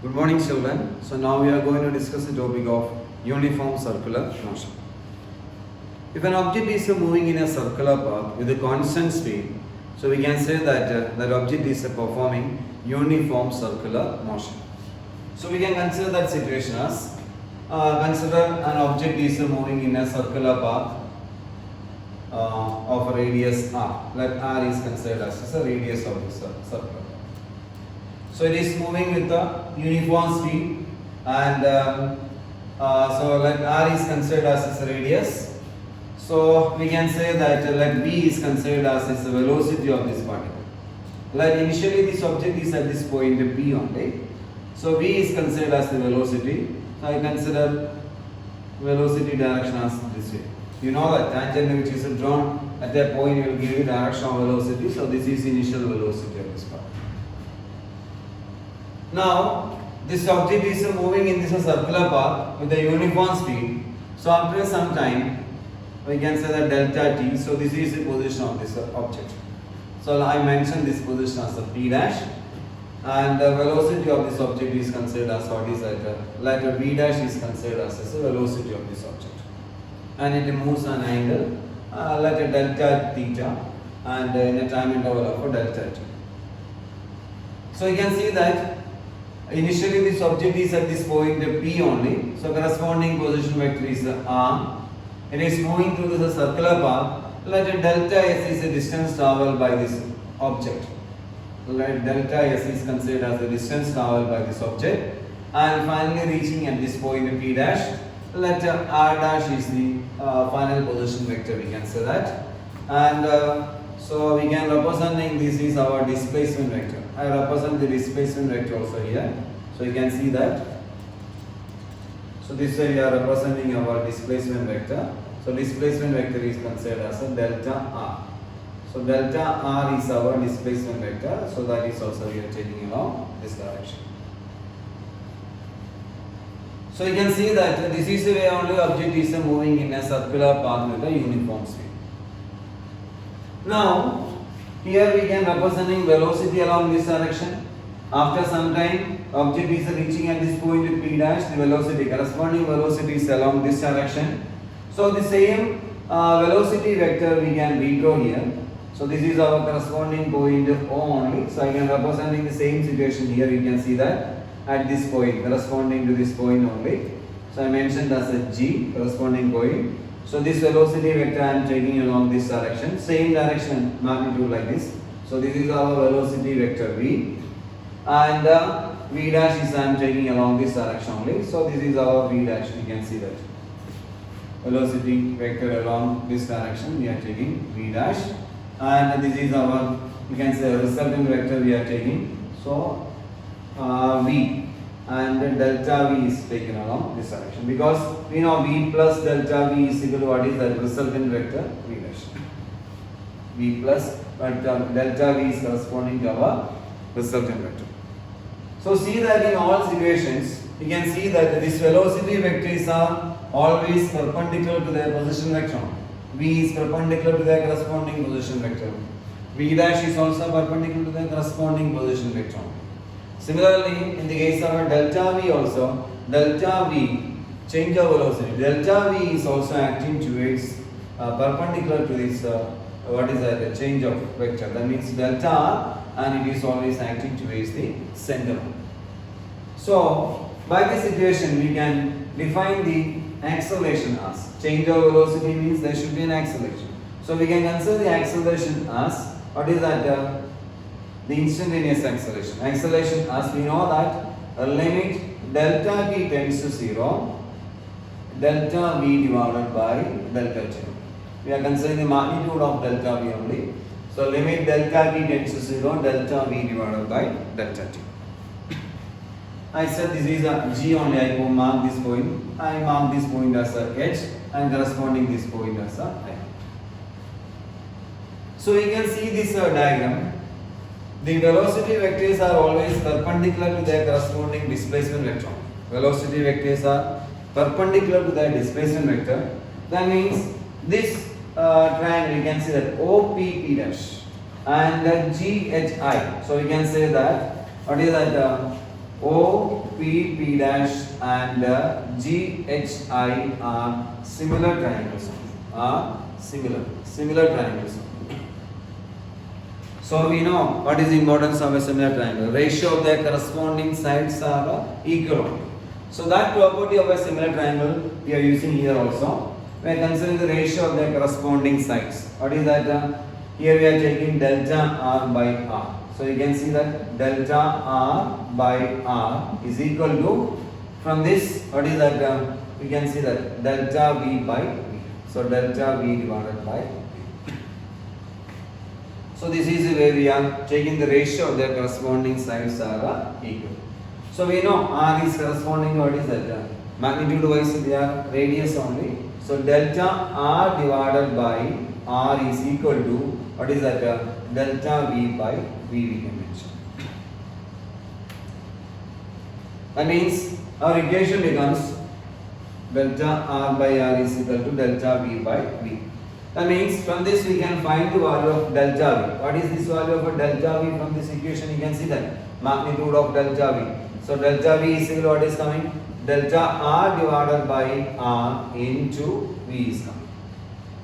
Good morning, children. So now we are going to discuss the topic of uniform circular motion. If an object is moving in a circular path with a constant speed, so we can say that that object is performing uniform circular motion. So we can consider that situation as consider an object is moving in a circular path of a radius r. Let r is considered as a radius of the circle. So it is moving with a uniform speed, and so let r is considered as its radius. So we can say that let b is considered as its velocity of this particle. Like initially this object is at this point b only. So v is considered as the velocity. So I consider velocity direction as this way. You know that tangent which is drawn at that point will give you direction of velocity. So this is initial velocity of this particle. Now this object is moving in this circular path with a uniform speed. So after some time we can say that delta t. So this is the position of this object. So I mentioned this position as a p dash, and the velocity of this object is considered as what is that letter v dash is considered as the velocity of this object, and it moves an angle letter delta theta and in a time interval of delta t. So you can see that initially this object is at this point p only. So corresponding position vector is r. It is moving through this circular path. Let delta s is a distance traveled by this object. Let delta s is considered as the distance traveled by this object, and finally reaching at this point p dash. Let r dash is the final position vector, we can say that, and so we can representing this is our displacement vector. I represent the displacement vector also here. So you can see that. So this way we are representing our displacement vector. So displacement vector is considered as a delta r. So delta r is our displacement vector. So that is also we are taking along this direction. So you can see that this is the way only object is moving in a circular path with a uniform speed. Now here we can representing velocity along this direction. After some time object is reaching at this point with p dash, the velocity corresponding velocity is along this direction. So the same velocity vector we can redraw here. So this is our corresponding point O only. So I can representing the same situation here. You can see that at this point corresponding to this point only. So I mentioned as a G corresponding point. So this velocity vector I am taking along this direction, same direction magnitude like this. So this is our velocity vector V, and V dash is I am taking along this direction only. So this is our V dash. You can see that velocity vector along this direction we are taking V dash, and this is our, you can say, resultant vector we are taking. So V and delta V is taken along this direction, because we know V plus delta V is equal to what is the resultant vector V dash. V plus delta V is corresponding to our resultant vector. So see that in all situations you can see that this velocity vectors are always perpendicular to their position vector. V is perpendicular to their corresponding position vector. V dash is also perpendicular to their corresponding position vector. Similarly, in the case of delta V also, delta V change of velocity. Delta V is also acting towards perpendicular to this what is that, the change of vector. That means delta R, and it is always acting towards the center. So by this situation we can define the acceleration as change of velocity means there should be an acceleration. So we can consider the acceleration as what is that, the instantaneous acceleration. Acceleration as we know that limit delta t tends to 0, delta v divided by delta t. We are considering the magnitude of delta v only. So limit delta t tends to 0, delta v divided by delta t. I said this is a G only. I go mark this point. I mark this point as a H and corresponding this point as a I. So you can see this diagram. The velocity vectors are always perpendicular to their corresponding displacement vector. Velocity vectors are perpendicular to their displacement vector. That means this triangle, you can see that OPP dash and GHI. So we can say that what is that OPP dash and GHI are similar triangles. Are similar triangles. So we know what is the importance of a similar triangle. Ratio of their corresponding sides are equal. So that property of a similar triangle we are using here also. We are considering the ratio of their corresponding sides. What is that? Here we are taking delta R by R. So you can see that delta R by R is equal to, from this, what is that? We can see that delta V by V. So delta V divided by V. So this is where we are taking the ratio of their corresponding sides are equal. So we know R is corresponding to what is that? Magnitude wise they are radius only. So delta R divided by R is equal to, what is that? Delta V by V we can mention. That means our equation becomes delta R by R is equal to delta V by V. That means from this we can find the value of delta V. What is this value of delta V from this equation? You can see that magnitude of delta V. So delta V is equal to what is coming? Delta R divided by R into V is coming.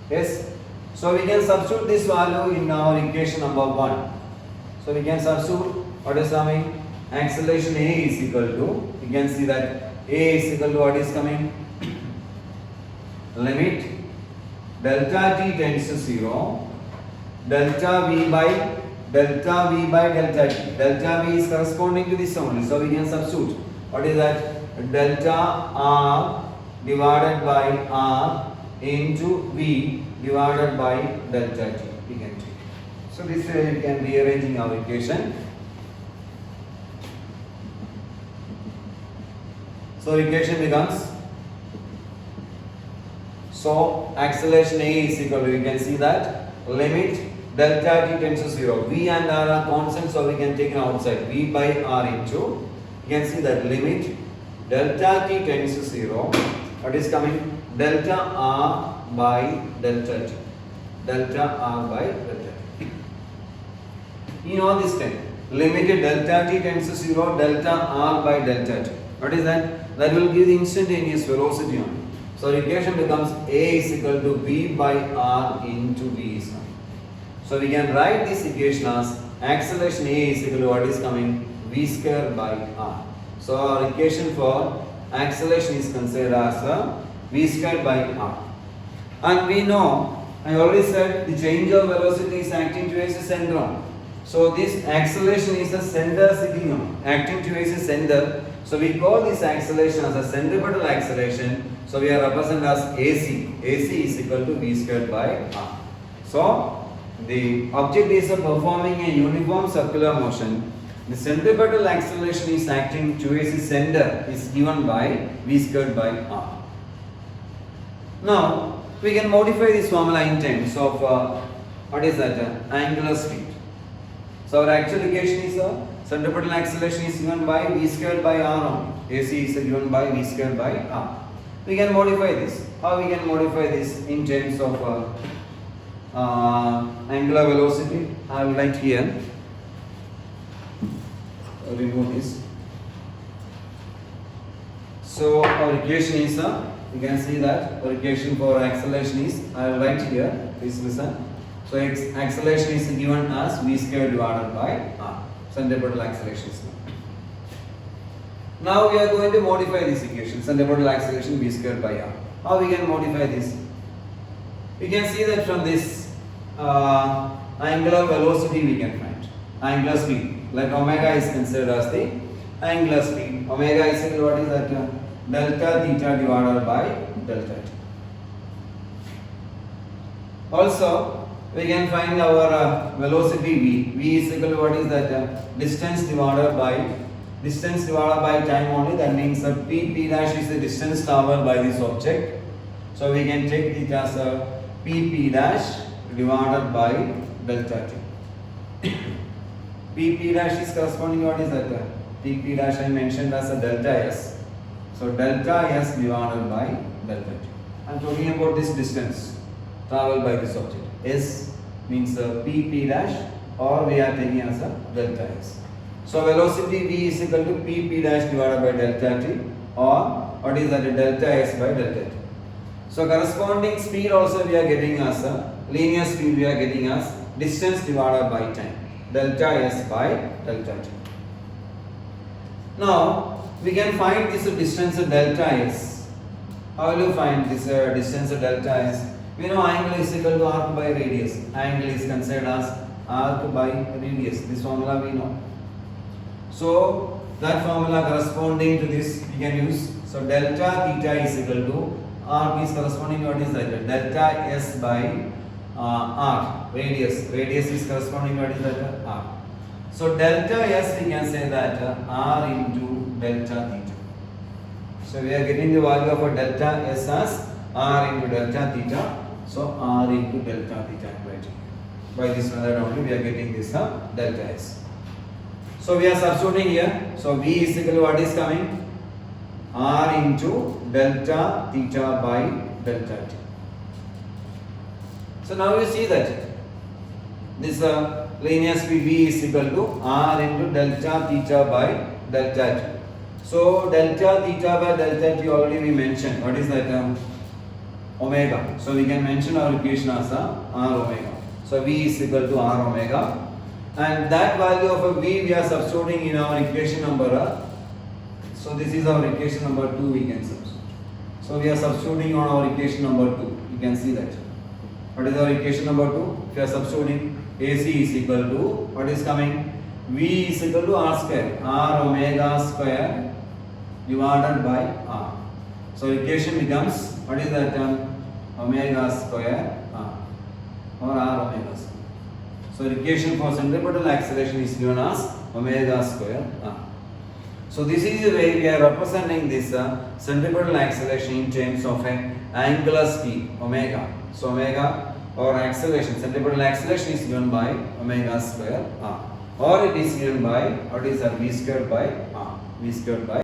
Yes. So we can substitute this value in our equation number 1. So we can substitute what is coming? Acceleration A is equal to, you can see that A is equal to what is coming? Limit delta T tends to 0, delta V by delta T. Delta V is corresponding to this only. So we can substitute. What is that? Delta R divided by R into V divided by delta T. We can take. So this way we can rearrange in our equation. So equation becomes, so acceleration A is equal to, you can see that limit delta T tends to 0. V and R are constant, so we can take it outside. V by R into, you can see that limit delta T tends to 0. What is coming? Delta R by delta T. Delta R by delta T. You know this thing. Limited delta T tends to 0, delta R by delta T. What is that? That will give the instantaneous velocity on it. So the equation becomes A is equal to V by R into V is coming. So we can write this equation as acceleration A is equal to what is coming? V square by R. So our equation for acceleration is considered as V square by R. And we know, I already said the change of velocity is acting towards the center. So this acceleration is a center sitting on, acting towards the center. So we call this acceleration as a centripetal acceleration. So we are represented as AC. AC is equal to V squared by R. So the object is performing a uniform circular motion. The centripetal acceleration is acting towards the center is given by V squared by R. Now we can modify this formula in terms of what is that? Angular speed. So our actual equation is centripetal acceleration is given by V squared by R only. AC is given by V squared by R. We can modify this. How we can modify this in terms of angular velocity? I will write here. Remove this. So our equation is you can see that our equation for acceleration is, I will write here. Please listen. So acceleration is given as V squared divided by R. Centripetal acceleration is given. Now we are going to modify this equation. Centripetal acceleration V squared by R. How we can modify this? We can see that from this angular velocity we can find. Angular speed. Like omega is considered as the angular speed. Omega is equal to what is that? Delta theta divided by delta t. Also, we can find our velocity v. V is equal to what is that? Distance divided by time only. That means that p dash is the distance covered by this object. So we can take it as p dash divided by delta t. p dash is corresponding to what is that? p dash I mentioned as a delta s. So delta s divided by delta t. I am talking about this distance traveled by this object. S means p dash, or we are taking as a delta s. So velocity v is equal to p dash divided by delta t, or what is that, delta s by delta t. So corresponding speed also we are getting as a linear speed, we are getting as distance divided by time, delta s by delta t. Now we can find this distance delta s. How will you find this distance delta s? We know angle is equal to arc by radius. Angle is considered as arc by radius. This formula we know. So that formula corresponding to this we can use. So delta theta is equal to arc is corresponding to what is that? Delta s by arc, radius. Radius is corresponding to what is that? Arc. So delta s we can say that r into delta theta. So we are getting the value of a delta s as r into delta theta. So r into delta theta, right? By this method only we are getting this delta s. So we are substituting here. So v is equal to what is coming? R into delta theta by delta t. So now you see that this linear speed v is equal to r into delta theta by delta t. So delta theta by delta t already we mentioned. What is that term? Omega. So we can mention our equation as r omega. So v is equal to r omega, and that value of a v we are substituting in our equation number. So this is our equation number 2 we can substitute. So we are substituting on our equation number 2. You can see that. What is our equation number 2? If you are substituting, AC is equal to what is coming? V is equal to r square. R omega square divided by r. So equation becomes, what is that term? Omega square r, or r omega square. So equation for centripetal acceleration is given as omega square r. So this is the way we are representing this centripetal acceleration in terms of an angular speed, omega. So omega or acceleration, centripetal acceleration is given by omega square r, or it is given by what is v squared by r, v squared by